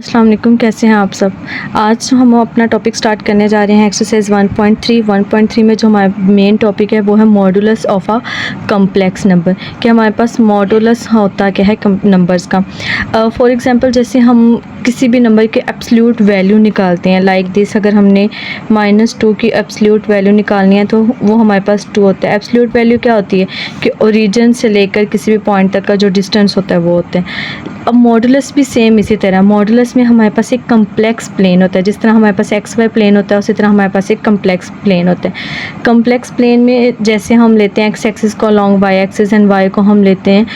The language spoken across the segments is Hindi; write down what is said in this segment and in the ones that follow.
अस्सलाम वालेकुम, कैसे हैं आप सब। आज हम अपना टॉपिक स्टार्ट करने जा रहे हैं एक्सरसाइज 1.3 में जो हमारा मेन टॉपिक है वो है modulus of a complex number. कि हमारे पास मॉडुलस होता क्या है नंबर्स का। फॉर एग्जांपल जैसे हम किसी भी नंबर के एब्सोल्यूट वैल्यू निकालते हैं, लाइक दिस। अगर हमने -2 की एब्सोल्यूट वैल्यू निकालनी है तो वो हमारे पास 2 होता है। एब्सोल्यूट वैल्यू क्या होती है कि ओरिजिन से लेकर किसी भी पॉइंट तक का जो डिस्टेंस होता है वो होता है। अब मॉडुलस भी सेम इसी तरह, मॉडुलस में हमारे पास एक कम्प्लेक्स प्लेन होता है। जिस तरह हमारे पास एक्स वाई प्लेन होता है उसी तरह हमारे पास एक कम्प्लेक्स प्लेन होता है। कम्प्लेक्स प्लेन में जैसे हम लेते हैं एक्स एक्सिस को along Y axis and Y को हम लेते हैं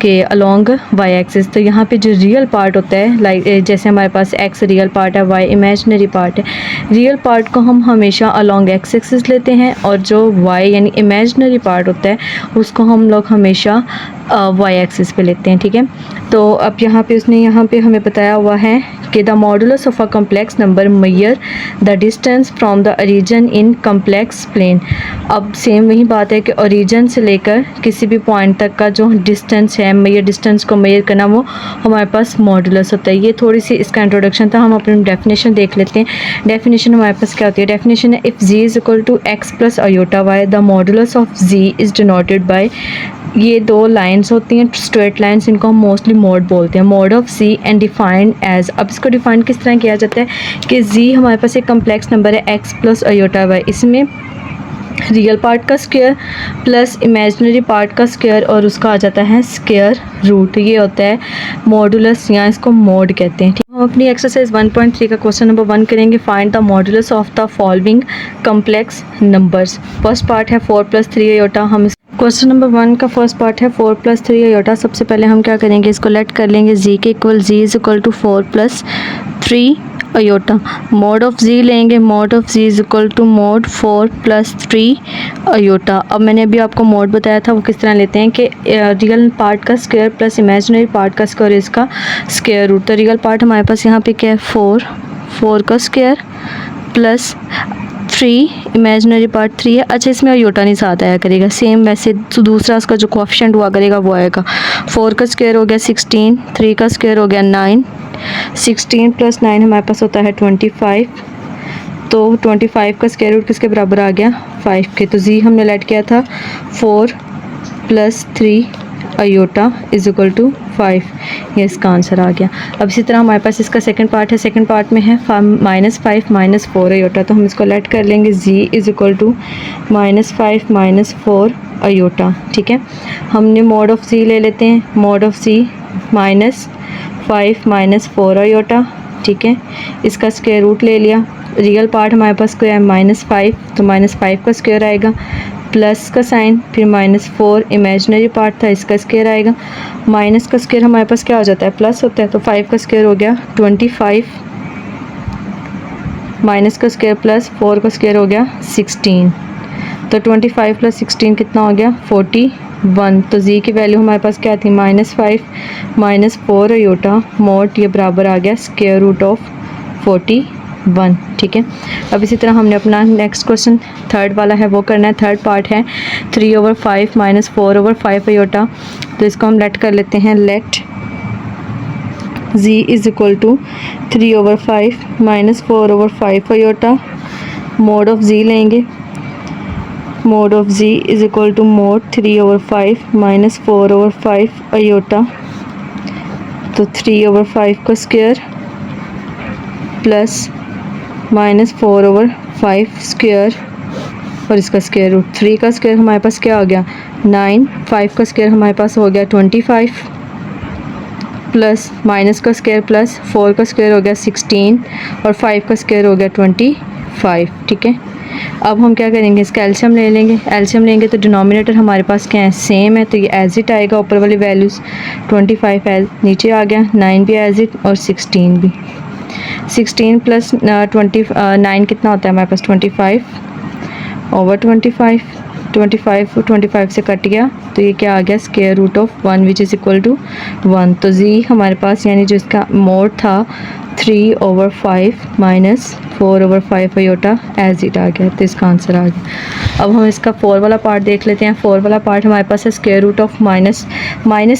के अलॉन्ग वाई एक्सिस। तो यहाँ पे जो रियल पार्ट होता है, लाइक जैसे हमारे पास एक्स रियल पार्ट है, वाई इमेजिनरी पार्ट है। रियल पार्ट को हम हमेशा अलॉन्ग एक्स एक्सिस लेते हैं और जो वाई यानी इमेजिनरी पार्ट होता है उसको हम लोग हमेशा वाई एक्सिस पे लेते हैं। ठीक है, तो अब यहाँ पे हमें बताया हुआ है कि the modulus of a complex number measure the distance from the origin in complex plane. अब सेम वही बात है कि ओरिजिन से लेकर किसी भी पॉइंट तक का जो डिस्टेंस है, मेजर डिस्टेंस को मेजर करना, वो हमारे पास मॉडुलस होता है। ये थोड़ी सी इसका इंट्रोडक्शन था। हम अपनी डेफिनेशन देख लेते हैं। डेफिनेशन हमारे पास क्या होती है। डेफिनेशन है if Z is equal to X plus iota Y the modulus of Z is denoted by, ये दो लाइंस होती हैं स्ट्रेट लाइंस, इनको हम मोस्टली मोड बोलते हैं। Mod of Z and defined as. अब इसको डिफाइन किस तरह किया जाता है कि जी हमारे पास एक कम्प्लेक्स नंबर है एक्स प्लस अयोटा वाई, इसमें रियल पार्ट का स्क्वायर प्लस इमेजिनरी पार्ट का स्क्वायर और उसका आ जाता है स्क्वायर रूट। ये होता है मॉडुलस, या इसको मोड कहते हैं। ठीक, हम अपनी एक्सरसाइज 1.3 का क्वेश्चन नंबर 1 करेंगे। Find the modulus of the following complex numbers. First part है 4 + 3 अयोटा। हम क्वेश्चन नंबर 1 का फर्स्ट पार्ट है 4 + 3 अयोटा। सबसे पहले हम क्या करेंगे, इसको लेट कर लेंगे जी के equal. Z is equal to 4 + 3 iota. Mod of Z लेंगे, mod of Z is equal to mod 4 + 3 iota. अब मैंने अभी आपको मोड बताया था वो किस तरह लेते हैं कि रियल पार्ट का स्क्वायर प्लस इमेजिनरी पार्ट का स्क्वायर, इसका स्क्वायर रूट। तो रियल पार्ट हमारे पास यहाँ पे क्या है 4 का स्क्वायर प्लस 3 इमेजिनरी पार्ट 3 है। अच्छा, इसमें अयोटा नहीं साथ आया करेगा, सेम वैसे तो दूसरा उसका जो कोएफिशिएंट हुआ करेगा वो आएगा। 4 का स्क्वायर हो गया 16, 3 का स्क्वायर हो गया 9, 16 + 9 हमारे पास होता है 25। तो 25 का स्क्वायर रूट किसके बराबर आ गया 5 के। तो जी हमने लेट किया था 4 + 3 अयोटा इज इक्वल टू 5, ये इसका आंसर आ गया। अब इसी तरह हमारे पास इसका सेकंड पार्ट है। सेकंड पार्ट में है -5 - 4 अयोटा। तो हम इसको लेट कर लेंगे Z is equal to -5 - 4 iota. ठीक है, हमने मोड ऑफ जी ले लेते हैं। Mod of Z -5 - 4 iota. ठीक है, इसका स्क्वायर रूट ले लिया। रियल पार्ट हमारे पास क्या है -5, तो -5 का स्क्वायर आएगा प्लस का साइन, फिर -4 इमेजिनरी पार्ट था, इसका स्क्वायर आएगा। माइनस का स्क्वायर हमारे पास क्या हो जाता है प्लस होता है, तो 5 का स्क्वायर हो गया 25, माइनस का स्क्वायर प्लस 4 का स्क्वायर हो गया 16। तो 25 + 16 कितना हो गया 41। तो जी की वैल्यू हमारे पास क्या थी -5 - 4 अयोटा मोड, ये बराबर आ गया स्क्वायर रूट ऑफ 41। ठीक है, अब इसी तरह हमने अपना नेक्स्ट क्वेश्चन थर्ड वाला है वो करना है। थर्ड पार्ट है 3/5 - 4/5 अयोटा। तो इसको हम लेट कर लेते हैं। Let Z is equal to 3/5 - 4/5 iota. Mod of Z लेंगे। Mod of Z is equal to mod 3/5 - 4/5 iota. तो 3/5 का स्क्वायर प्लस -4/5 स्क्वायर और इसका स्क्वायर रूट। 3 का स्क्वायर हमारे पास क्या हो गया 9, 5 का स्क्वायर हमारे पास हो गया 25 प्लस माइनस का स्क्वायर प्लस 4 का स्क्वायर हो गया 16 और 5 का स्क्वायर हो गया 25। ठीक है, अब हम क्या करेंगे, इसका एलसीएम ले लेंगे। एलसीएम लेंगे तो डिनोमिनेटर हमारे पास क्या है सेम है, तो ये एज इट आएगा। ऊपर वाली वैल्यूज़ 25 एज नीचे आ गया, 9 भी एज इट और 16 भी। 16 + 9 कितना होता है हमारे पास 25/25, 25 से कट गया, तो ये क्या आ गया, square root of 1 which is equal to 1। तो जी हमारे पास यानी जो इसका मोड था 3/5 माइनस 4/5 आयोटा एज इट आ गया, तो इसका आंसर आ गया। अब हम इसका 4 वाला पार्ट देख लेते हैं। 4 वाला पार्ट हमारे पास है square root of minus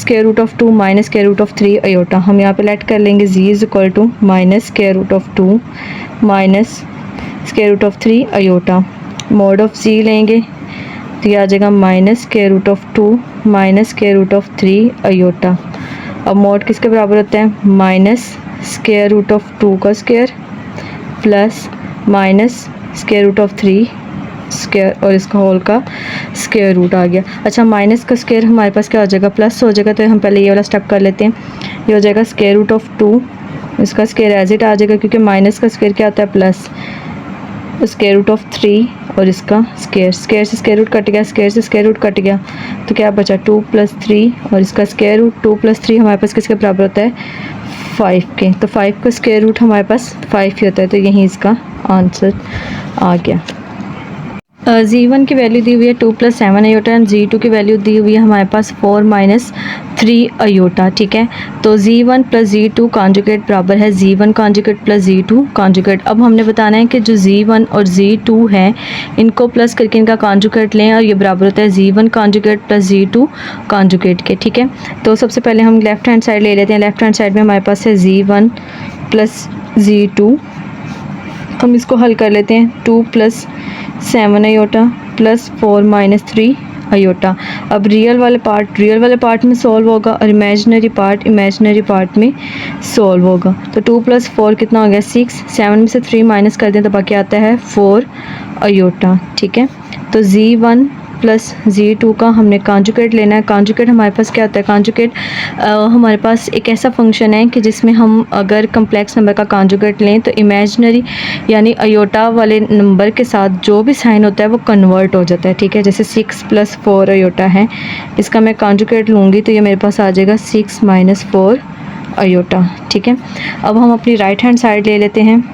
square root of 2 minus square root of 3 iota. हम यहाँ पे लेट कर लेंगे Z is equal to minus square root of 2 minus square root of 3 iota. Mod of Z लेंगे तो ये आ जाएगा minus square root of 2 minus square root of 3 iota. अब मोड किसके बराबर होता है, माइनस स्क्वायर रूट ऑफ 2 का square plus minus square root of 3 square और इसका होल का स्क्वायर रूट आ गया। अच्छा, माइनस का स्क्वायर हमारे पास क्या हो जाएगा, प्लस हो जाएगा। तो हम पहले ये वाला स्टेप कर लेते हैं। ये हो जाएगा स्क्वायर रूट ऑफ 2, इसका स्क्वायर एज इट आ जाएगा क्योंकि माइनस का स्क्वायर क्या होता है, प्लस स्क्वायर रूट ऑफ 3 और इसका स्क्वायर से स्क्वायर रूट कट गया, स्क्वायर से स्क्वायर रूट कट गया, तो क्या बचा 2 + 3 और इसका स्क्वायर रूट। 2 + 3 हमारे पास किसके बराबर होता है, 5 के। तो 5 का स्क्वायर रूट हमारे पास 5 ही होता है, तो यही इसका आंसर आ गया। Z1 की वैल्यू दी हुई है 2 + 7 आयोटा एंड Z2 की वैल्यू दी हुई है हमारे पास 4 - 3 आयोटा। ठीक है, तो Z1 + Z2 कॉन्जुगेट बराबर है Z1 कॉन्जुगेट + Z2 कॉन्जुगेट। अब हमने बताना है कि जो Z1 और Z2 है इनको प्लस करके इनका कॉन्जुगेट लें और ये बराबर होता है Z1 कॉन्जुगेट + Z2 कॉन्जुगेट के। ठीक है, तो सबसे पहले हम लेफ्ट हैंड साइड ले लेते हैं। लेफ्ट हैंड साइड में हमारे पास है Z1 + Z2, हम इसको हल कर लेते हैं। 2 + 7 आयोटा प्लस 4 - 3 आयोटा। अब रियल वाले पार्ट में सॉल्व होगा और इमेजिनरी पार्ट में सॉल्व होगा। तो 2 + 4 कितना हो गया, 6। 7 में से 3 माइनस कर दें तो बाकी आता है 4 आयोटा। ठीक है, तो Z1 + Z2 का हमने कॉन्जुगेट लेना है। कॉन्जुगेट हमारे पास क्या होता है, कॉन्जुगेट हमारे पास एक ऐसा फंक्शन है कि जिसमें हम अगर कम्प्लेक्स नंबर का कॉन्जुगेट लें तो इमेजिनरी यानी आयोटा वाले नंबर के साथ जो भी साइन होता है वो कन्वर्ट हो जाता है। ठीक है, जैसे 6 + 4 आयोटा है, इसका मैं कॉन्जुगेट लूँगी तो ये मेरे पास आ जाएगा 6 - 4 आयोटा। ठीक है, अब हम अपनी राइट हैंड साइड ले लेते हैं।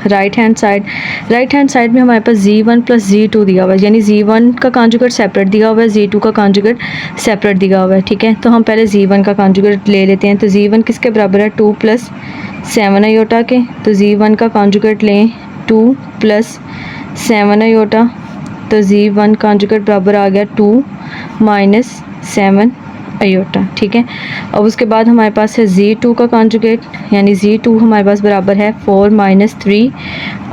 राइट हैंड साइड में हमारे पास Z1 + Z2 दिया हुआ है, यानी Z1 का कॉन्जुगेट सेपरेट दिया हुआ है, Z2 का कॉन्जुगेट सेपरेट दिया हुआ है। ठीक है, तो हम पहले Z1 का कॉन्जुगेट ले लेते हैं। तो Z1 किसके बराबर है, 2 + 7 आयोटा के। तो Z1 का कॉन्जुगेट लें 2 + 7 आयोटा, तो Z1 कॉन्जुगेट बराबर आ गया 2 - 7 आयोटा। ठीक है, अब उसके बाद हमारे पास है Z2 का कॉन्जुगेट, यानी Z2 हमारे पास बराबर है 4 - 3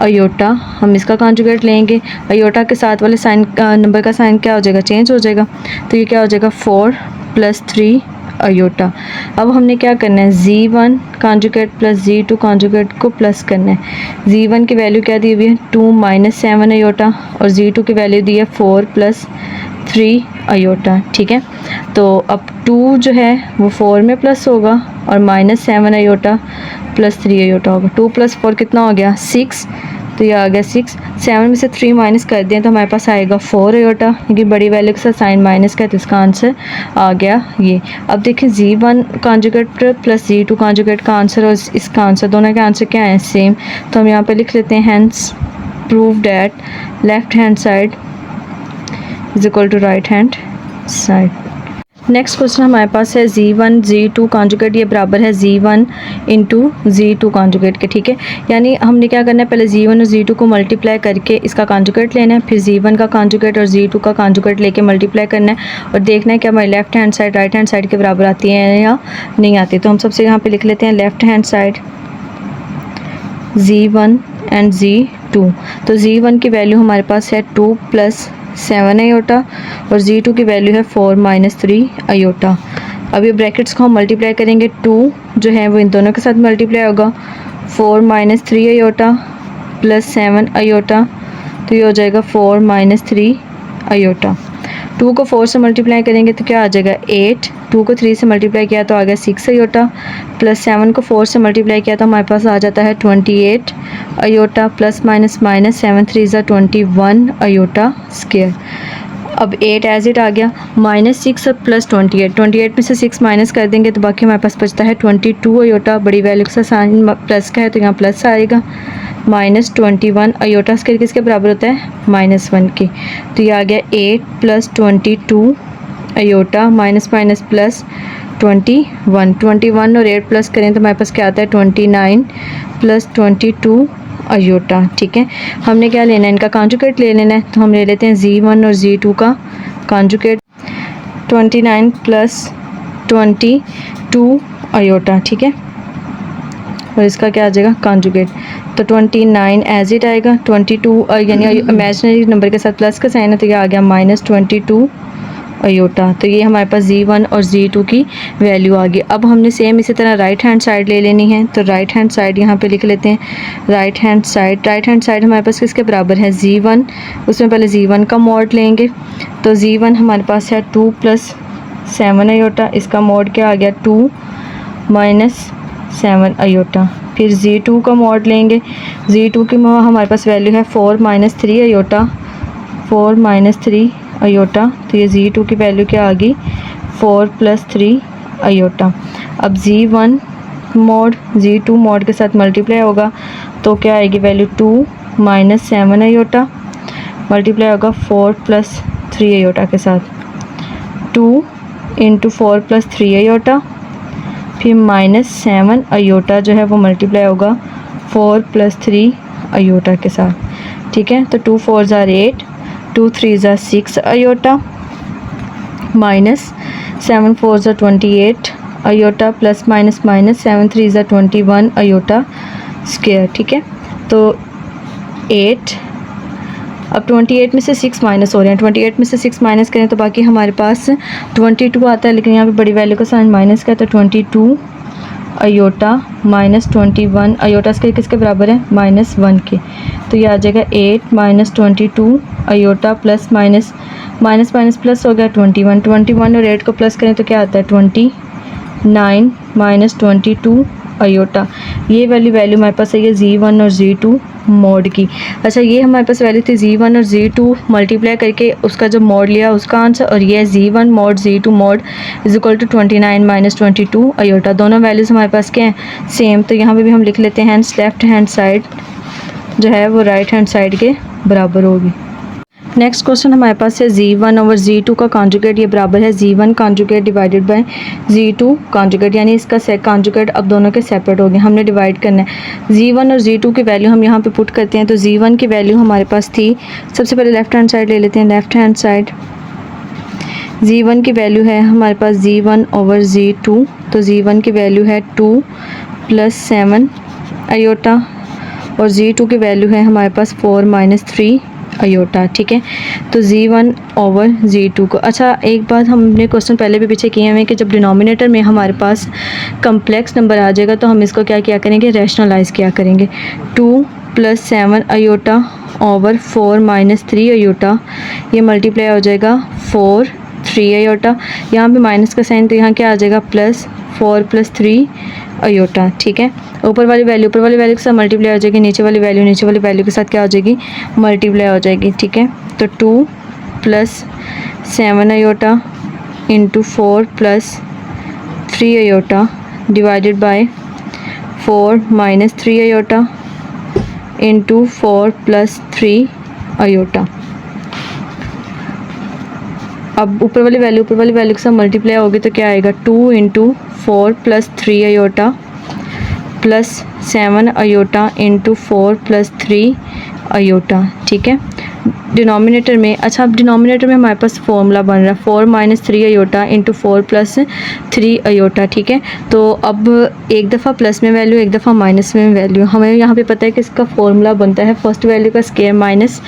आयोटा। हम इसका कॉन्जुगेट लेंगे, आयोटा के साथ वाले साइन नंबर का साइन क्या हो जाएगा, चेंज हो जाएगा, तो ये क्या हो जाएगा 4 + 3 आयोटा। अब हमने क्या करना है, Z1 कॉन्जुगेट + Z2 कॉन्जुगेट को प्लस करना है। Z1 की वैल्यू क्या दी हुई है, 2 - 7 आयोटा और Z2 की वैल्यू दी है 4 + 3 आयोटा। ठीक है, तो अब 2 जो है वो 4 में प्लस होगा और -7 आयोटा + 3 आयोटा होगा। 2 + 4 कितना हो गया, 6, तो ये आ गया 6। 7 में से 3 माइनस कर दें तो हमारे पास आएगा 4 आयोटा, क्योंकि बड़ी वैल्यू के साथ साइन माइनस का है, तो इसका आंसर आ गया ये। अब देखिए Z1 कॉन्जुगेट + Z2 कॉन्जुगेट का आंसर और इसका आंसर, दोनों के आंसर क्या है, सेम। तो हम यहाँ पे लिख लेते हैं, hence prove that left hand side is equal to right hand side. Next question हमारे पास है Z1 Z2 कॉन्जुगेट, ये बराबर है Z1 × Z2 कॉन्जुगेट के। ठीक है, यानी हमने क्या करना है, पहले Z1 और Z2 को मल्टीप्लाई करके इसका कॉन्जुगेट लेना है, फिर Z1 का कॉन्जुगेट और Z2 का कॉन्जुगेट लेके मल्टीप्लाई करना है और देखना है कि हमारी left hand side right hand side के बराबर आती है या नहीं आती। तो हम सबसे यहाँ पर लिख लेते हैं left hand side Z1 and Z2। तो Z1 की वैल्यू हमारे पास है 2 + 7 आयोटा और Z2 की वैल्यू है 4 - 3 आयोटा। अब ये ब्रैकेट्स को हम मल्टीप्लाई करेंगे, 2 जो है वो इन दोनों के साथ मल्टीप्लाई होगा, 4 - 3 आयोटा + 7 आयोटा, तो ये हो जाएगा 4 - 3 आयोटा। 2 को 4 से मल्टीप्लाई करेंगे तो क्या आ जाएगा 8, 2 को 3 से मल्टीप्लाई किया तो आ गया 6 आयोटा, प्लस 7 को 4 से मल्टीप्लाई किया तो हमारे पास आ जाता है 28 आयोटा, प्लस माइनस माइनस 7 3 ज़ा 21 आयोटा स्क्वायर। अब 8 एज इट आ गया, -6 प्लस 28 में से 6 माइनस कर देंगे तो बाकी हमारे पास बचता है 22 आयोटा। बड़ी वैल्यू का साइन प्लस का है तो यहाँ प्लस आएगा, माइनस 21 अयोटा स्क्वायर किसके बराबर होता है, -1 के। तो ये आ गया 8 + 22 अयोटा माइनस माइनस प्लस 21 और 8 प्लस करें तो हमारे पास क्या आता है 29 + 22 अयोटा। ठीक है, हमने क्या लेना है, इनका कॉन्जुगेट ले लेना है। तो हम ले लेते हैं Z1 और Z2 का कॉन्जुगेट, 29 + 22 अयोटा। ठीक है, और इसका क्या आ जाएगा कॉन्जुगेट। तो 29 एज इट आएगा, 22 यानी इमेजिनरी नंबर के साथ प्लस का साइन है, तो ये आ गया -22 अयोटा। तो ये हमारे पास Z1 और Z2 की वैल्यू आ गई। अब हमने सेम इसी तरह राइट हैंड साइड ले लेनी है। तो राइट हैंड साइड यहाँ पे लिख लेते हैं। राइट हैंड साइड हमारे पास किसके बराबर है, Z1। उसमें पहले Z1 का मॉड लेंगे। तो Z1 हमारे पास है 2 + 7 अयोटा, इसका मॉड क्या आ गया 2 - 7 अयोटा। फिर Z2 का मॉड लेंगे। Z2 की हमारे पास वैल्यू है 4 - 3 अयोटा, 4 - 3 अयोटा। तो ये Z2 की वैल्यू क्या आ गई 4 + 3 अयोटा। अब Z1 मॉड Z2 मॉड के साथ मल्टीप्लाई होगा तो क्या आएगी वैल्यू 2 - 7 अयोटा, मल्टीप्लाई होगा 4 + 3 अयोटा के साथ, 2 × 4 + 3 अयोटा, फिर -7 अयोटा जो है वो मल्टीप्लाई होगा 4 + 3 अयोटा के साथ। ठीक है, तो 2 4 = 8, 2 3 = 6 iota, -7 4 = 28 iota, plus minus 7 3 = 21 iota square. ठीक है, तो 8, अब 28 में से 6 माइनस हो रहे हैं, 28 में से 6 माइनस करें तो बाकी हमारे पास 22 आता है, लेकिन यहाँ पे बड़ी वैल्यू का साइन माइनस का है, तो 22 अयोटा -21 अयोटा स्क्वायर किसके बराबर है, -1 के। तो ये आ जाएगा 8 - 22 अयोटा, प्लस माइनस प्लस हो गया 21 और 8 को प्लस करें तो क्या आता है 29 - 22 अयोटा। ये वाली वैल्यू हमारे पास है ये Z1 और Z2 मॉड की। अच्छा, ये हमारे पास वैल्यू थी Z1 और Z2 मल्टीप्लाई करके उसका जो मॉड लिया उसका आंसर, और ये Z1 mod Z2 mod = 29 - 22 iota. दोनों वैल्यूज़ हमारे पास क्या हैं, सेम। तो यहाँ पे भी हम लिख लेते हैं लेफ्ट हैंड साइड जो है वो राइट हैंड साइड के बराबर होगी। नेक्स्ट क्वेश्चन हमारे पास है Z1 और Z2 का कॉन्जुगेट, ये बराबर है Z1 conjugate divided by Z2 conjugate, यानी इसका कॉन्जुगेट अब दोनों के सेपरेट हो गए, हमने डिवाइड करना है। Z1 और Z2 की वैल्यू हम यहाँ पे पुट करते हैं। तो Z1 की वैल्यू हमारे पास थी, सबसे पहले लेफ्ट हैंड साइड ले लेते हैं। लेफ्ट हैंड साइड Z1 की वैल्यू है हमारे पास Z1/Z2, तो Z1 की वैल्यू है 2 + 7 अयोटा, और Z2 की वैल्यू है हमारे पास 4 - 3 अयोटा। ठीक है, तो Z1/Z2 को। अच्छा, एक बात हमने क्वेश्चन पहले भी पीछे किए हुए कि जब डिनोमिनेटर में हमारे पास कम्प्लेक्स नंबर आ जाएगा तो हम इसको क्या किया करेंगे, रैशनलाइज किया करेंगे। 2 + 7 अयोटा ओवर 4 - 3 अयोटा, ये मल्टीप्लाई हो जाएगा 4 3 अयोटा, यहाँ पे माइनस का साइन, तो यहाँ क्या आ जाएगा +4 + 3 अयोटा। ठीक है, ऊपर वाली वैल्यू के साथ मल्टीप्लाई हो जाएगी, नीचे वाली वैल्यू के साथ क्या हो जाएगी, मल्टीप्लाई हो जाएगी। ठीक है, तो 2 + 7 iota × 4 + 3 iota divided by 4 - 3 iota × 4 + 3 iota. अब ऊपर वाली वैल्यू के साथ मल्टीप्लाई होगी तो क्या आएगा 2 × 4 + 3 अयोटा प्लस 7 अयोटा × 4 + 3 अयोटा। ठीक है, डिनोमिनेटर में। अच्छा, अब डिनोमिनेटर में हमारे पास फॉर्मूला बन रहा है 4 - 3 अयोटा × 4 + 3 अयोटा। ठीक है, तो अब एक दफ़ा प्लस में वैल्यू, एक दफ़ा माइनस में वैल्यू। हमें यहाँ पे पता है कि इसका फॉर्मूला बनता है फर्स्ट वैल्यू का स्क्वायर माइनस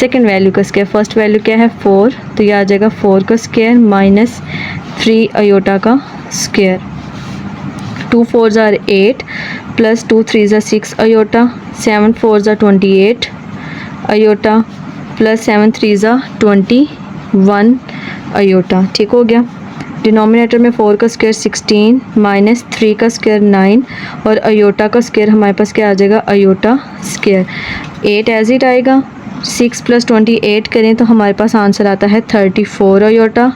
सेकंड वैल्यू का स्क्वायर। फर्स्ट वैल्यू क्या है 4, तो ये आ जाएगा 4 का स्क्वायर माइनस 3 अयोटा का square. 2 4 = 8 + 2 3 = 6 iota, 7 4 = 28 iota, plus 7 3 = 21 iota. ठीक हो गया। डिनोमिनेटर में 4 का स्क्वायर 16 माइनस 3 का स्क्वायर 9 और अयोटा का स्क्वायर हमारे पास क्या आ जाएगा, अयोटा स्क्वायर। 8 एज इट आएगा। 6 + 28 करें तो हमारे पास आंसर आता है 34 अयोटा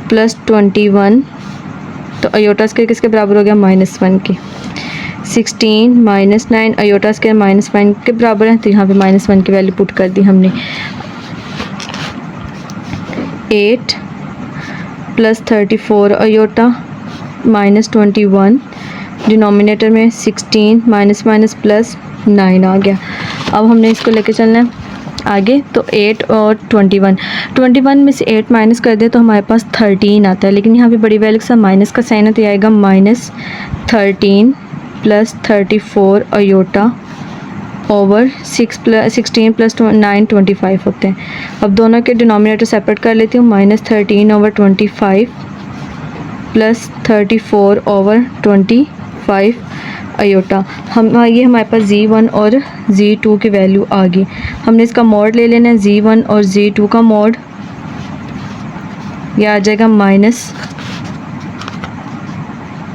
प्लस 21, तो अयोटा स्क्वायर किसके बराबर हो गया, -1 के। 16 माइनस 9 अयोटा स्क्वायर माइनस 1 के बराबर है, तो यहाँ पे माइनस 1 की वैल्यू पुट कर दी हमने। 8 प्लस 34 अयोटा माइनस 21, डिनोमिनेटर में 16 माइनस माइनस प्लस 9 आ गया। अब हमने इसको लेके चलना है आगे, तो 8 और 21 में से 8 माइनस कर दे तो हमारे पास 13 आता है, लेकिन यहाँ पे बड़ी वैल्यू के साथ माइनस का साइन है, तो ये आएगा minus 13 plus 34 iota over 16 plus 9 25 होते हैं। अब दोनों के डिनोमिनेटर सेपरेट कर लेती हूँ, minus 13 over 25 plus 34 over 25 iota. ये हमारे पास Z1 और Z2 की वैल्यू आ गई। हमने इसका मोड ले लेना है, Z1 और Z2 का मोड, यह आ जाएगा माइनस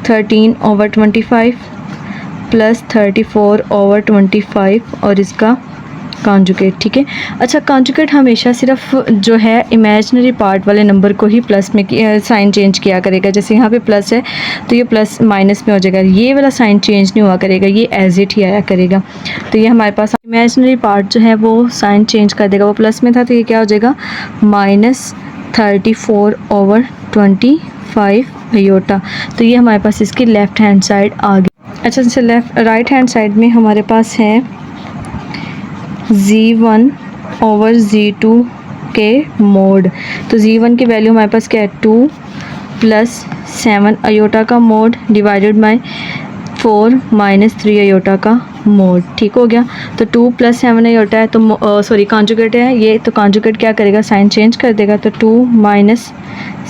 13 ओवर 25 प्लस 34 ओवर 25 और इसका कॉन्जुगेट। ठीक है, अच्छा कॉन्जुगेट हमेशा सिर्फ जो है इमेजिनरी पार्ट वाले नंबर को ही प्लस में साइन चेंज किया करेगा। जैसे यहाँ पे प्लस है तो ये प्लस माइनस में हो जाएगा, ये वाला साइन चेंज नहीं हुआ करेगा, ये एज इट ही आया करेगा। तो ये हमारे पास इमेजिनरी पार्ट जो है वो साइन चेंज कर देगा, वो प्लस में था तो ये क्या हो जाएगा माइनस 34 ओवर 25 अयोटा। तो ये हमारे पास इसकी लेफ़्ट हैंड साइड आ गई। अच्छा जैसे राइट हैंड साइड में हमारे पास है Z1 ओवर Z2 के मोड। तो Z1 की वैल्यू हमारे पास क्या है 2 प्लस 7 अयोटा का mod divided by 4 minus 3 iota का मोड। ठीक हो गया, तो 2 प्लस 7 अयोटा है तो सॉरी कॉन्जुगेट है ये, तो कॉन्जुगेट क्या करेगा साइन चेंज कर देगा, तो 2 minus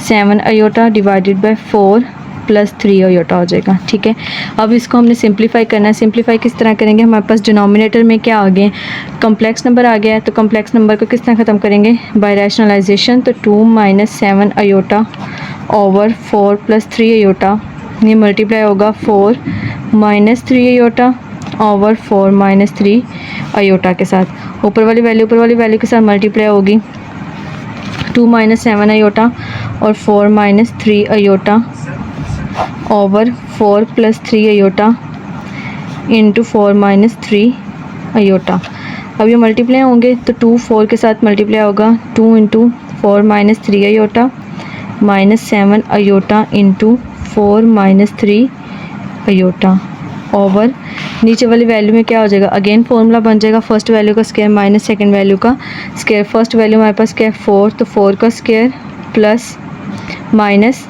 7 iota divided by 4 plus 3 iota हो जाएगा। ठीक है, अब इसको हमने सिंप्लीफाई करना है। सिंप्लीफाई किस तरह करेंगे, हमारे पास डिनोमिनेटर में क्या आ गए कम्प्लेक्स नंबर आ गया है, तो कम्प्लेक्स नंबर को किस तरह ख़त्म करेंगे बाय रैशनलाइजेशन। तो 2 minus 7 iota over 4 plus 3 iota, ये मल्टीप्लाई होगा 4 minus 3 iota over 4 minus 3 iota के साथ, ऊपर वाली वैल्यू के साथ मल्टीप्लाई होगी 2 माइनस 7 अयोटा और 4 minus 3 iota over 4 plus 3 iota into 4 minus 3 iota. अब ये मल्टीप्लाई होंगे तो 2 4 के साथ मल्टीप्लाई होगा 2 into 4 minus 3 iota minus 7 iota into 4 minus 3 iota over नीचे वाली वैल्यू में क्या हो जाएगा, अगेन फॉर्मूला बन जाएगा फर्स्ट वैल्यू का स्क्वायर माइनस सेकंड वैल्यू का स्क्वायर। फर्स्ट वैल्यू हमारे पास क्या है 4, तो 4 का स्क्वायर प्लस माइनस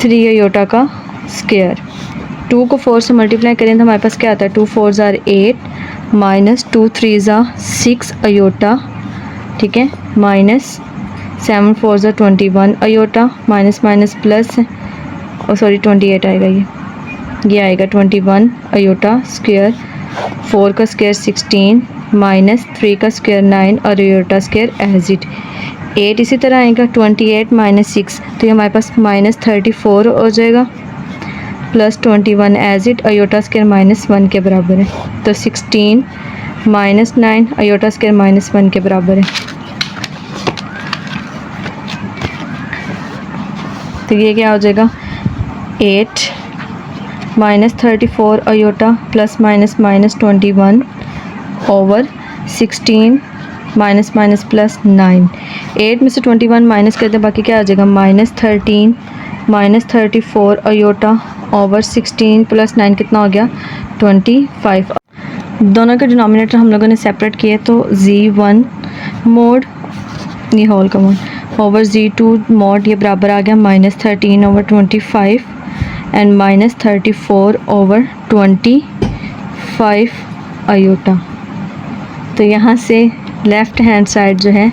3 अयोटा का स्क्वायर। 2 को 4 से मल्टीप्लाई करें तो हमारे पास क्या आता है 2 4 ज़ार 8 माइनस 2 3 ज़ार 6 अयोटा। ठीक है, माइनस 7 4 ज़ार 21 अयोटा माइनस माइनस प्लस और सॉरी 28 आएगा, ये आएगा 21 अयोटा स्क्वायर। 4 का स्क्वायर 16 माइनस 3 का स्क्वायर 9 और अयोटा स्क्वायर एज इट 8 इसी तरह आएगा 28 माइनस 6, तो ये हमारे पास माइनस 34 हो जाएगा plus 21 as it iota square minus 1 के बराबर है। तो 16 माइनस 9 अयोटा स्क्वायर माइनस 1 के बराबर है। तो ये क्या हो जाएगा 8 minus 34 iota plus minus minus 21 over 16 minus minus plus 9। 8 में से 21 माइनस करते हैं, बाकी क्या आ जाएगा minus 13 minus 34 iota over 16 plus 9 कितना हो गया 25। दोनों के डिनोमिनेटर हम लोगों ने सेपरेट किए, तो Z1 मोड ये होल का मोड ओवर Z2 मोड ये बराबर आ गया minus 13 over 25 and minus 34 over 25 iota. तो यहाँ से लेफ़्ट हैंड साइड जो है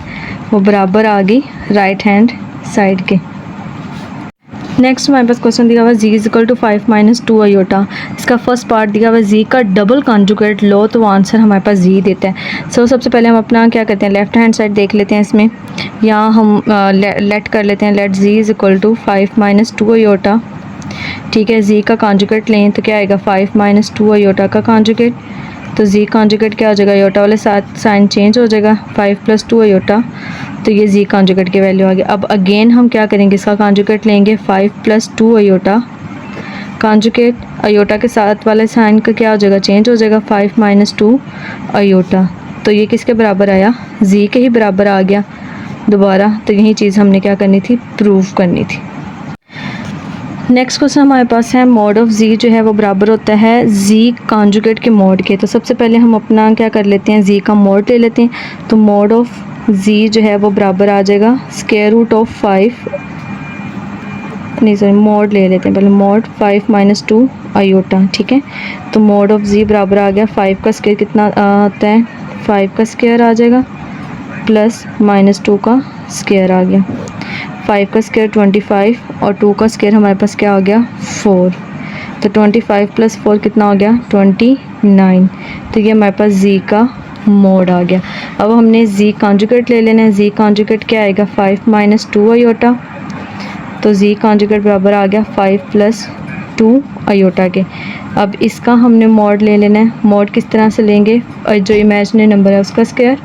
वो बराबर आ गई राइट हैंड साइड के। नेक्स्ट हमारे पास क्वेश्चन दिया हुआ है z is equal to 5 minus 2 iota. इसका फर्स्ट पार्ट दिया हुआ है z का डबल कॉन्जुगेट लो, तो वो आंसर हमारे पास z देता है। सो सबसे पहले हम अपना क्या करते हैं लेफ़्ट हैंड साइड देख लेते हैं। इसमें यहाँ हम लेट कर लेते हैं, let z is equal to 5 minus 2 iota. ठीक है, z का कॉन्जुगेट लें तो क्या आएगा 5 माइनस 2 अयोटा का कॉन्जुगेट। तो z कॉन्जुगेट क्या हो जाएगा, अयोटा वाले साथ साइन चेंज हो जाएगा 5 प्लस 2 अयोटा, तो ये z कॉन्जुगेट की वैल्यू आ गई। अब अगेन हम क्या करेंगे, इसका कॉन्जुगेट लेंगे 5 प्लस 2 अयोटा कॉन्जुगेट अयोटा के साथ वाले साइन का क्या हो जाएगा, चेंज हो जाएगा, 5 माइनस 2 अयोटा। तो ये किसके बराबर आया, जी के ही बराबर आ गया दोबारा। तो यही चीज़ हमने क्या करनी थी, प्रूव करनी थी। नेक्स्ट क्वेश्चन हमारे पास है मॉड ऑफ जी जो है वो बराबर होता है जी कॉन्जुगेट के मॉड के। तो सबसे पहले हम अपना क्या कर लेते हैं, जी का मॉड ले लेते हैं। तो मॉड ऑफ जी जो है वो बराबर आ जाएगा स्क्वायर रूट ऑफ 5, नहीं सॉरी मॉड ले लेते हैं पहले, मॉड 5 माइनस 2 अयोटा, ठीक है। तो मॉड ऑफ जी बराबर आ गया 5 का स्क्वायर कितना आता है, 5 का स्क्वायर आ जाएगा प्लस माइनस 2 का स्क्वायर आ गया। 5 का स्क्वायर 25 और 2 का स्क्वायर हमारे पास क्या हो गया 4। तो 25 प्लस 4 कितना हो गया 29। तो ये हमारे पास जी का मोड आ गया। अब हमने जी कॉन्जुगेट ले लेना है। जी कॉन्जुगेट क्या आएगा 5 माइनस 2 अयोटा। तो जी कॉन्जुगेट बराबर आ गया 5 प्लस 2 अयोटा के। अब इसका हमने मॉड ले लेना है। मॉड किस तरह से लेंगे, और जो इमेजिनरी नंबर है उसका स्क्वायर,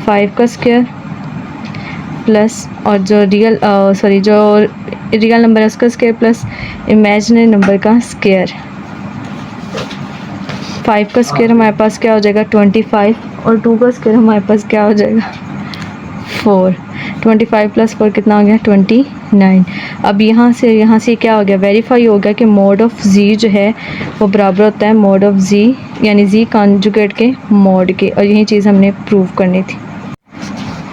5 का स्क्वायर प्लस और जो रियल नंबर है उसका स्क्वायर प्लस इमेजिनरी नंबर का स्क्वायर। 5 का स्क्वायर हमारे पास क्या हो जाएगा 25 और 2 का स्क्वायर हमारे पास क्या हो जाएगा 4। 25 प्लस 4 कितना हो गया 29। अब यहाँ से क्या हो गया, वेरीफाई हो गया कि मॉड ऑफ जी जो है वो बराबर होता है मॉड ऑफ जी यानी जी कॉन्जुगेट के मॉड के। और यही चीज़ हमने प्रूव करनी थी।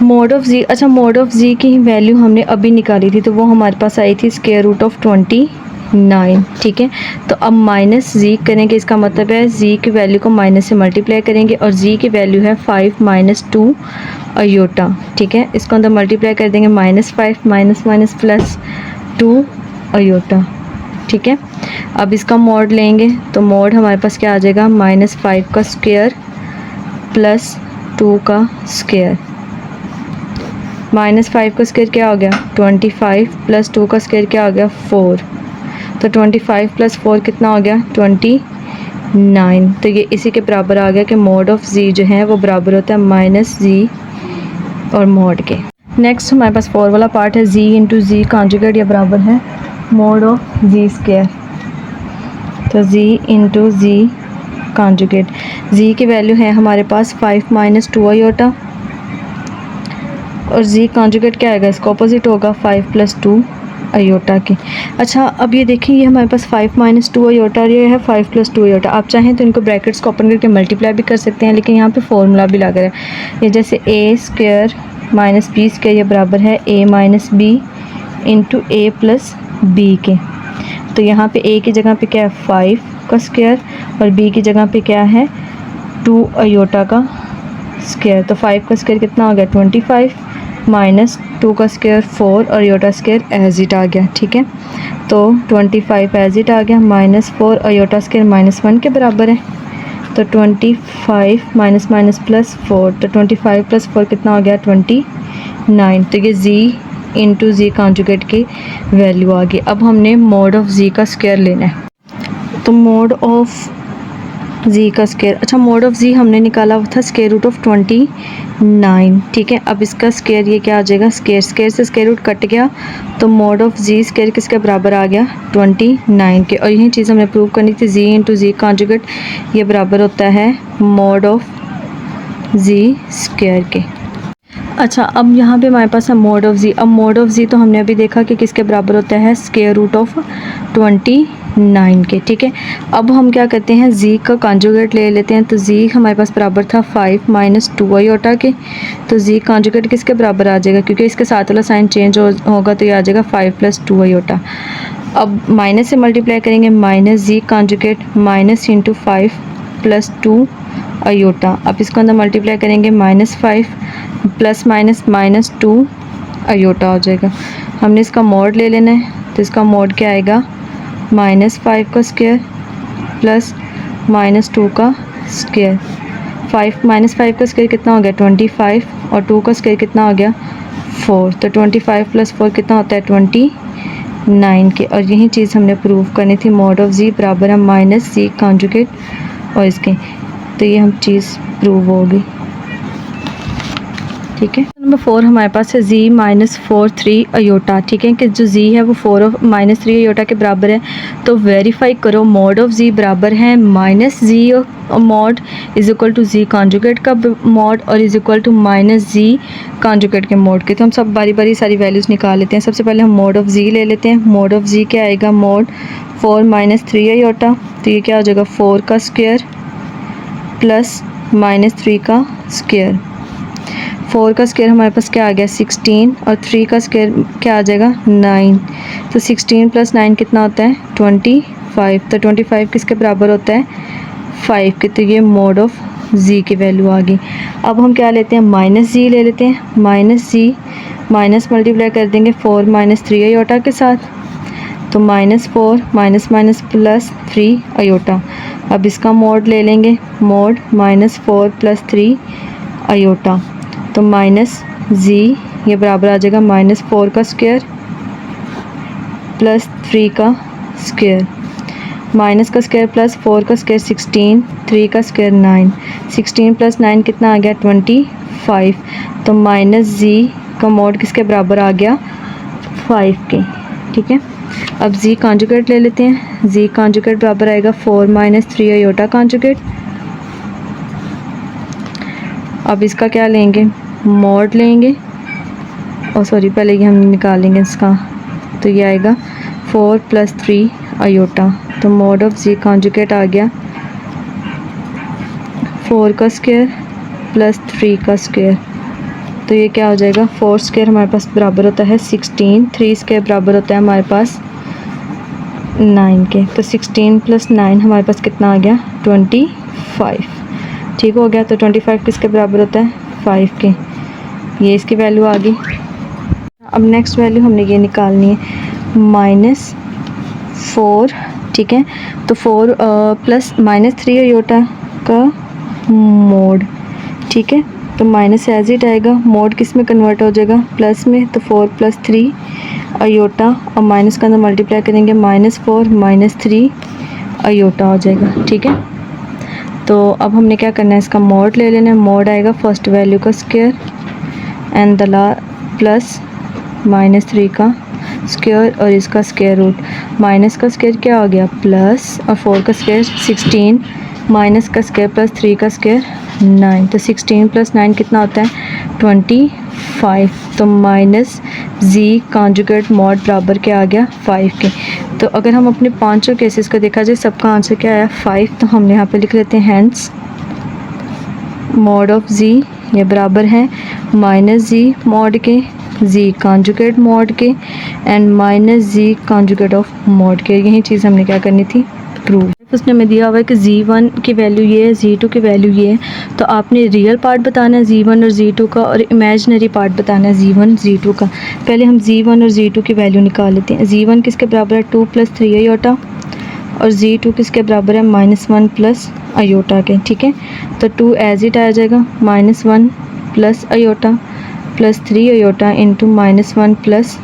मॉड ऑफ जी, अच्छा मॉड ऑफ जी की वैल्यू हमने अभी निकाली थी, तो वो हमारे पास आई थी स्क्वायर रूट ऑफ 29, ठीक है। तो अब माइनस जी करेंगे, इसका मतलब है जी की वैल्यू को माइनस से मल्टीप्लाई करेंगे और जी की वैल्यू है 5 माइनस 2 अयोटा, ठीक है। इसको अंदर मल्टीप्लाई कर देंगे, -5 माइनस माइनस प्लस 2 अयोटा, ठीक है। अब इसका मॉड लेंगे तो मॉड हमारे पास क्या आ जाएगा -5 का स्क्वायर प्लस 2 का स्क्वायर। -5 का स्क्वायर क्या हो गया 25 प्लस 2 का स्क्वायर क्या हो गया 4। तो 25 प्लस 4 कितना हो गया 29। तो ये इसी के बराबर आ गया कि मॉड ऑफ जी जो है वो बराबर होता है माइनस जी और मॉड के। नेक्स्ट हमारे पास 4 वाला पार्ट है जी इंटू जी कॉन्जुगेट, या बराबर है मॉड ऑफ जी स्क्वायर। तो जी इंटू जी कॉन्जुगेट, जी की वैल्यू है हमारे पास 5 माइनस 2 अयोटा और जी कॉन्जुगेट क्या आएगा, इसका ऑपोजिट होगा 5 प्लस 2 अयोटा के। अच्छा अब ये देखिए, ये हमारे पास 5 माइनस 2 अयोटा और ये है 5 प्लस 2 अयोटा। आप चाहें तो इनको ब्रैकेट्स को ओपन करके मल्टीप्लाई भी कर सकते हैं, लेकिन यहाँ पे फॉर्मूला भी लगा है। ये जैसे ए स्क्वायर माइनस बी स्क्वायर ये बराबर है ए माइनस बी इंटू ए प्लस बी के। तो यहाँ पे ए की जगह पे क्या है 5 का स्क्वायर और बी की जगह पे क्या है 2 अयोटा का स्क्वायर। तो 5 का स्क्वायर कितना हो गया 25 माइनस 2 का स्क्वायर 4 और अयोटा स्क्वायर एज इट आ गया, ठीक है। तो 25 एज इट आ गया, -4 अयोटा स्क्वायर -1 के बराबर है। तो 25 माइनस माइनस प्लस 4, तो 25 प्लस 4 कितना हो गया 29। तो ये जी इंटू जी कॉन्जुगेट की वैल्यू आ गई। अब हमने मॉड ऑफ जी का स्क्वायर लेना है। तो मॉड ऑफ जी का स्क्वायर, अच्छा मॉड ऑफ जी हमने निकाला था स्क्वायर रूट ऑफ 29, ठीक है। अब इसका स्क्वायर ये क्या आ जाएगा, स्क्वायर से स्क्वायर रूट कट गया, तो मॉड ऑफ जी स्क्वायर किसके बराबर आ गया 29 के। और यही चीज़ हमने प्रूव करनी थी, जी इंटू जी कॉन्जुगेट ये बराबर होता है मॉड ऑफ जी स्क्वायर के। अच्छा अब यहाँ पे हमारे पास है मॉड ऑफ जी। अब मॉड ऑफ जी तो हमने अभी देखा कि किसके बराबर होता है स्क्वायर रूट ऑफ 29 के, ठीक है। अब हम क्या करते हैं जी का कॉन्जुगेट ले लेते हैं। तो जी हमारे पास बराबर था 5 माइनस 2 अयोटा के। तो जी कॉन्जुगेट किसके बराबर आ जाएगा, क्योंकि इसके साथ वाला साइन चेंज होगा तो ये आ जाएगा 5 प्लस 2 अयोटा। अब माइनस से मल्टीप्लाई करेंगे, minus Z conjugate minus into 5 plus 2 iota. अब इसको अंदर मल्टीप्लाई करेंगे, -5 प्लस माइनस -2 अयोटा हो जाएगा। हमने इसका मॉड ले लेना है। तो इसका मॉड क्या आएगा -5 का स्क्वायर प्लस -2 का स्क्वायर। 5 का स्क्वायर कितना हो गया 25 और 2 का स्क्वायर कितना हो गया 4। तो 25 प्लस 4 कितना होता है 29 के। और यही चीज़ हमने प्रूव करनी थी, मॉड ऑफ जी बराबर है माइनस जी कॉन्जुगेट और इसके। तो ये हम चीज़ प्रूव होगी। ठीक है। नंबर 4 हमारे पास है z माइनस 4 3 अयोटा। ठीक है कि जो z है वो 4 माइनस 3 अयोटा के बराबर है। तो वेरीफाई करो मॉड ऑफ z बराबर है minus z mod is equal to z conjugate का मॉड और is equal to minus z conjugate के मॉड के। तो हम सब बारी बारी सारी वैल्यूज़ निकाल लेते हैं। सबसे पहले हम मॉड ऑफ z ले लेते हैं। मॉड ऑफ z क्या आएगा, मॉड 4 माइनस 3 अयोटा। तो ये क्या हो जाएगा, 4 का स्क्वायर प्लस माइनस 3 का स्क्वायर। 4 का स्क्वायर हमारे पास क्या आ गया 16 और 3 का स्क्वायर क्या आ जाएगा 9। तो 16 प्लस 9 कितना होता है 25। तो 25 किसके बराबर होता है 5 के। तो ये मॉड ऑफ z की वैल्यू आ गई। अब हम क्या लेते हैं माइनस z ले लेते हैं। माइनस z माइनस मल्टीप्लाई कर देंगे 4 माइनस 3 अयोटा के साथ। तो minus 4 minus minus plus 3 iota. अब इसका मॉड ले लेंगे, मॉड माइनस 4 प्लस 3 अयोटा। तो माइनस z ये बराबर आ जाएगा माइनस 4 का स्क्वायर प्लस 3 का स्क्वायर। माइनस का स्क्वायर प्लस 4 का स्क्वायर 16, 3 का स्क्वायर 9। 16 प्लस 9 कितना आ गया 25। तो माइनस z का मॉड किसके बराबर आ गया 5 के। ठीक है। अब z कॉन्जुगेट ले लेते हैं। z कॉन्जुगेट बराबर आएगा 4 माइनस 3 अयोटा कॉन्जुगेट। अब इसका क्या लेंगे, मॉड लेंगे और सॉरी पहले ये हम निकालेंगे इसका। तो ये आएगा 4 प्लस 3 अयोटा। तो मॉड ऑफ z कॉन्जुगेट आ गया 4 का स्क्वायर प्लस 3 का स्क्वायर। तो ये क्या हो जाएगा 4 स्क्वायर हमारे पास बराबर होता है 16, 3 स्क्वायर बराबर होता है हमारे पास 9 के। तो 16 प्लस 9 हमारे पास कितना आ गया 25। ठीक हो गया। तो 25 किसके बराबर होता है 5 के। ये इसकी वैल्यू आ गई। अब नेक्स्ट वैल्यू हमने ये निकालनी है माइनस 4। ठीक है। तो 4 प्लस माइनस 3 अयोटा का मोड। ठीक है। तो माइनस एज इट आएगा, मोड किस में कन्वर्ट हो जाएगा प्लस में। तो 4 प्लस 3 अयोटा और माइनस का अंदर मल्टीप्लाई करेंगे माइनस 4 माइनस 3 अयोटा हो जाएगा। ठीक है। तो अब हमने क्या करना है, इसका मॉड ले लेना है। मॉड आएगा फर्स्ट वैल्यू का square and the plus minus 3 का स्क्वायर और इसका स्क्वायर रूट। माइनस का स्क्वायर क्या हो गया प्लस और 4 का स्क्वायर 16 माइनस का स्क्वायर प्लस 3 का स्क्वायर 9। तो 16 प्लस 9 कितना होता है 25। तो माइनस z कॉन्जुगेट मॉड बराबर क्या आ गया 5 के। तो अगर हम अपने पांचों केसेस को देखा जाए सबका आंसर क्या आया 5। तो हम यहाँ पे लिख लेते हैं हैंस मॉड ऑफ z ये बराबर है माइनस z मॉड के, z कॉन्जुगेट मॉड के and minus z conjugate of mod के। यही चीज़ हमने क्या करनी थी प्रूव। उसने हमें दिया हुआ है कि z1 की वैल्यू ये है, z2 की वैल्यू ये है। तो आपने रियल पार्ट बताना है z1 और z2 का और इमेजिनरी पार्ट बताना है z1 z2 का। पहले हम z1 और z2 की वैल्यू निकाल लेते हैं। z1 किसके बराबर है 2 प्लस 3 अयोटा और z2 किसके बराबर है -1 प्लस अयोटा के। ठीक है। तो 2 एज इट आ जाएगा -1 plus iota plus 3 iota into -1 plus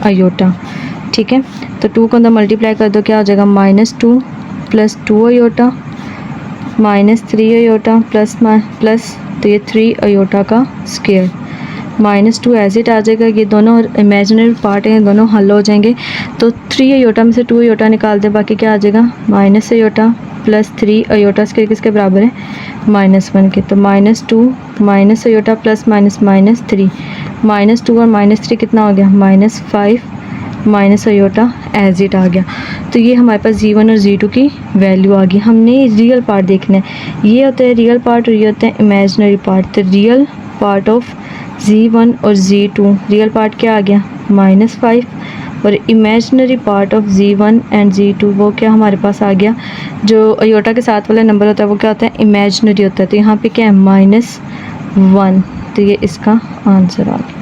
iota. ठीक है। तो 2 को अंदर मल्टीप्लाई कर दो क्या हो जाएगा -2 plus 2 iota minus 3 iota plus तो ये 3 अयोटा का स्क्वायर -2 एज इट आ जाएगा। ये दोनों इमेजिनरी पार्ट हैं, दोनों हल हो जाएंगे। तो 3 अयोटा में से 2 अयोटा निकाल दें, बाकी क्या आ जाएगा minus iota plus 3 iota square किसके बराबर है -1 के। तो -2 माइनस अयोटा प्लस -3 -2 और -3 कितना हो गया -5 माइनस अयोटा एज इट आ गया। तो ये हमारे पास z1 और z2 की वैल्यू आ गई। हमने रियल पार्ट देखना है। ये होता है रियल पार्ट और ये होता है इमेजिनरी पार्ट। तो रियल पार्ट ऑफ z1 और z2, रियल पार्ट क्या आ गया -5 और imaginary part of z1 and z2 वो क्या हमारे पास आ गया, जो अयोटा के साथ वाला नंबर होता है वो क्या होता है इमेजिनरी होता है। तो यहाँ पे क्या है -1। तो ये इसका आंसर आ गया।